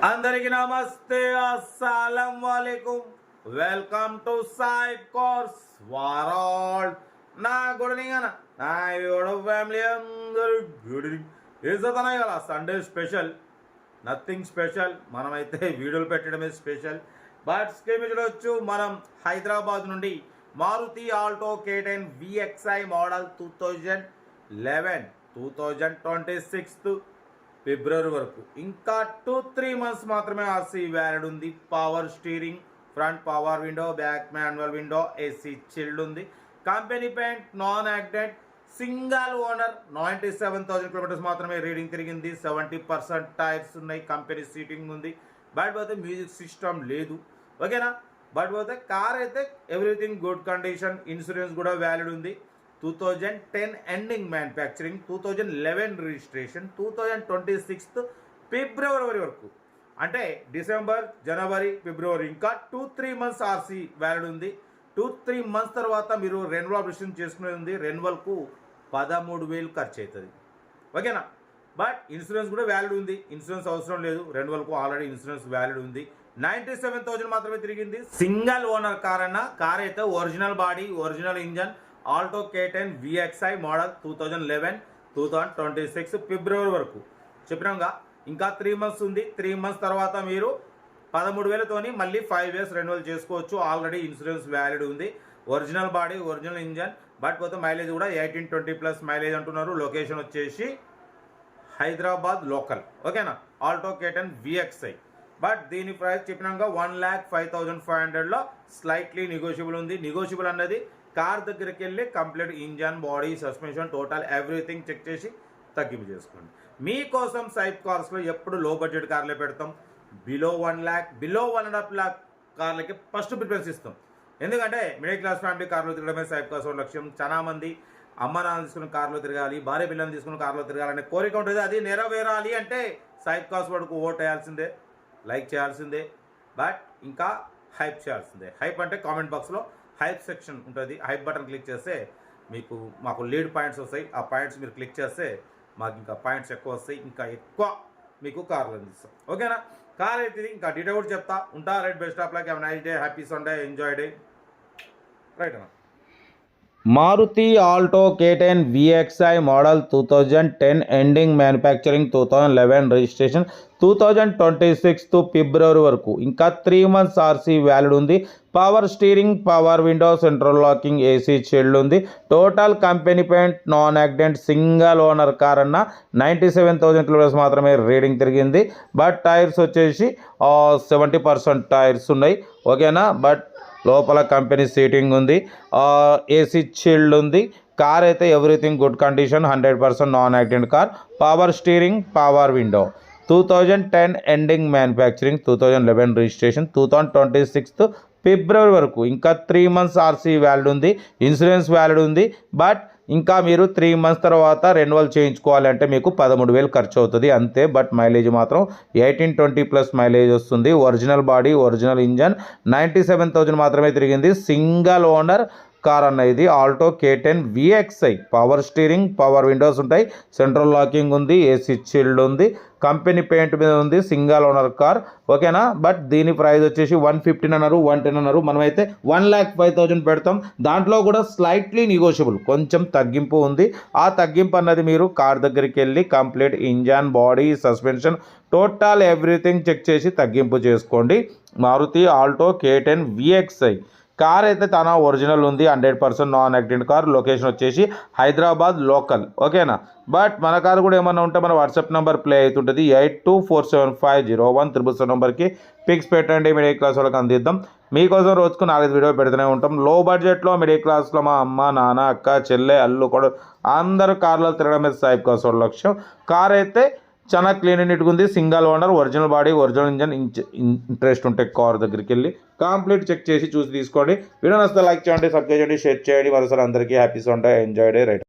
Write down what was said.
అందరికి నమస్తే, అస్సలం వాలేకుం. Welcome to Saib cars world. నా గుడ్ ఈవినింగ్ అన్న, నా యూట్యూబ్ ఫ్యామిలీ అందరూ గుడ్ ఈవినింగ్. ఏదైనా కదా సండే స్పెషల్, నథింగ్ స్పెషల్. మనమైతే వీడియోలు పెట్టడమే స్పెషల్. బట్ స్క్రీన్ మీద చూడవచ్చు, మనం హైదరాబాద్ నుండి Maruti Alto K10 VXi model 2026 February వరకు ఇంకా 2-3 మంత్స్ మాత్రమే ఆర్సీ వ్యాలిడ్ ఉంది. Power steering, front power window, back manual window, AC chilled ఉంది. Company paint, non accident, single owner. 97,000 kilometres మాత్రమే రీడింగ్ తిరిగింది. 70% టైర్స్ ఉన్నాయి. కంపెనీ సీటింగ్ ఉంది. బట్ పోతే మ్యూజిక్ సిస్టమ్ లేదు, ఓకేనా. బట్ పోతే కార్ అయితే ఎవ్రీథింగ్ గుడ్ కండిషన్. ఇన్సూరెన్స్ కూడా వ్యాలిడ్ ఉంది. 2010 ఎండింగ్ మ్యానుఫ్యాక్చరింగ్, 2011 రిజిస్ట్రేషన్, 2026 ఫిబ్రవరి వరకు. అంటే డిసెంబర్, జనవరి, ఫిబ్రవరి ఇంకా 2-3 మంత్స్ ఆర్సీ వ్యాలిడ్ ఉంది. 2-3 మంత్స్ తర్వాత మీరు రెన్యువల్ అప్లికేషన్ చేసుకునేది ఉంది. రెన్యువల్కు 13,000 ఖర్చు అవుతుంది, ఓకేనా. బట్ ఇన్సూరెన్స్ కూడా వ్యాలిడ్ ఉంది. ఇన్సూరెన్స్ అవసరం లేదు, రెన్యువల్కు ఆల్రెడీ ఇన్సూరెన్స్ వ్యాలిడ్ ఉంది. 97,000 మాత్రమే తిరిగింది. సింగల్ ఓనర్ కార్ అన్న. కార్ అయితే original body, original engine. Alto K10 VXi model 2026 February వరకు చెప్పినాగా. ఇంకా 3 మంత్స్ ఉంది. 3 మంత్స్ తర్వాత మీరు 13,000తోని మళ్ళీ 5 ఇయర్స్ రెన్యువల్ చేసుకోవచ్చు. ఆల్రెడీ ఇన్సూరెన్స్ వ్యాలిడ్ ఉంది. Original body, original engine. But పోతే మైలేజ్ కూడా 18-20+ మైలేజ్ అంటున్నారు. లొకేషన్ వచ్చేసి హైదరాబాద్ లోకల్, ఓకేనా. Alto K10 VXi. బట్ దీని ప్రైస్ చెప్పినాక 1,05,500లో స్లైట్లీ నెగోషియబుల్ ఉంది. నెగోషియబుల్ అన్నది కార్ దగ్గరికి వెళ్ళి complete engine, body, suspension, total everything check చేసి తగ్గింపు చేసుకోండి. మీకోసం సైబ్ కార్స్లో ఎప్పుడు లో బడ్జెట్ కార్లే పెడతాం. బిలో 1 lakh, బిలో 1.5 lakh కార్లకి ఫస్ట్ ప్రిఫరెన్స్ ఇస్తాం. ఎందుకంటే మిడిల్ క్లాస్ ఫ్యామిలీ కార్లో తిరగడమే సైబ్ కార్స్ లక్ష్యం. చాలా మంది అమ్మ నాన్న తీసుకున్న కార్లో తిరగాలి, భార్య పిల్లల్ని తీసుకున్న కార్లో తిరగాలనే కోరిక ఉంటుంది. అది నెరవేరాలి అంటే సైబ్ కార్స్ వరకు ఓట్ వేయాల్సిందే, లైక్ చేయాల్సిందే, బట్ ఇంకా హైప్ చేయాల్సిందే. హైప్ అంటే కామెంట్ బాక్స్లో హైప్ సెక్షన్ ఉంటుంది. హైప్ బటన్ క్లిక్ చేస్తే మాకు లీడ్ పాయింట్స్ వస్తాయి. ఆ పాయింట్స్ మీరు క్లిక్ చేస్తే మాకు ఇంకా పాయింట్స్ ఎక్కువ వస్తాయి. ఇంకా ఎక్కువ మీకు కార్లు అందిస్తాం, ఓకేనా. కార్ అయితే ఇంకా డీటెయిల్ కూడా చెప్తా ఉంటా. Right, best of luck, have nice day, happy Sunday, enjoy day. Right అన్న. Maruti Alto K10 VXi model 2010 ending manufacturing, 2011 registration, 2026 February వరకు ఇంకా 3 మంత్స్ ఆర్సీ వ్యాలిడ్ ఉంది. Power steering, power window, central locking, AC chilled ఉంది. Total company paint, non accident, single owner car అన్న. 97,000 kilometres మాత్రమే reading తిరిగింది. But tyres వచ్చేసి 70% tyres ఉన్నాయి, ఓకేనా. బట్ లోపల కంపెనీ సీటింగ్ ఉంది. ఏసీ చిల్డ్ ఉంది. కార్ అయితే everything good condition, 100% non accident car. Power steering, power window. 2010 ending manufacturing, 2011 registration, 2026 February వరకు ఇంకా 3 మంత్స్ ఆర్సీ వ్యాలిడ్ ఉంది. ఇన్సూరెన్స్ వ్యాలిడ్ ఉంది. బట్ ఇంకా మీరు 3 మంత్స్ తర్వాత రెన్యువల్ చేయించుకోవాలంటే మీకు 13,000 ఖర్చు అవుతుంది అంతే. బట్ మైలేజ్ మాత్రం 18-20+ మైలేజ్ వస్తుంది. Original body, original engine. 97,000 మాత్రమే తిరిగింది. సింగల్ ఓనర్ కార్ అన్న ఇది. Alto K10 VXi. Power steering, power Windows ఉంటాయి, సెంట్రల్ లాకింగ్ ఉంది, ఏసీ చిల్డ్ ఉంది, కంపెనీ పెయింట్ మీద ఉంది. సింగల్ ఓనర్ కార్, ఓకేనా. బట్ దీని ప్రైస్ వచ్చేసి 115 అన్నారు, 110 అన్నారు. మనమైతే 1,05,000 పెడతాం. దాంట్లో కూడా స్లైట్లీ నెగోషియబుల్, కొంచెం తగ్గింపు ఉంది. ఆ తగ్గింపు అన్నది మీరు కార్ దగ్గరికి వెళ్ళి complete engine, body, suspension, total everything check చేసి తగ్గింపు చేసుకోండి. Maruti Alto K10 VXi car అయితే తన ఒరిజినల్ ఉంది, 100% నాన్ యాక్సిడెంట్ కార్. లొకేషన్ వచ్చేసి హైదరాబాద్ లోకల్, ఓకేనా. బట్ మన కార్ కూడా ఏమన్నా ఉంటే మన వాట్సాప్ నెంబర్ ప్లే అవుతుంటుంది. 8247501777 నెంబర్కి పిక్స్ పెట్టండి. మిడిల్ క్లాస్ వాళ్ళకి అందిద్దాం. మీకోసం రోజుకు 4 వీడియో పెడుతూనే ఉంటాం. లో బడ్జెట్లో మిడిల్ క్లాస్లో మా అమ్మ, నాన్న, అక్క, చెల్లె, అల్లు కూడా అందరూ కార్లో తిరగడం మీద సైబ్ కార్స్ వాళ్ళ లక్ష్యం. కార్ అయితే చాలా క్లీన్ అండ్ నీట్గా ఉంది. Single owner, original body, original engine. Interest ఉంటే కార్ దగ్గరికి వెళ్ళి కంప్లీట్ చెక్ చేసి చూసి తీసుకోండి. వీడియో నచ్చితే లైక్ చేయండి, సబ్స్క్రైబ్ చేయండి, షేర్ చేయండి. మరోసారి అందరికీ happy Sunday, enjoy day. Right.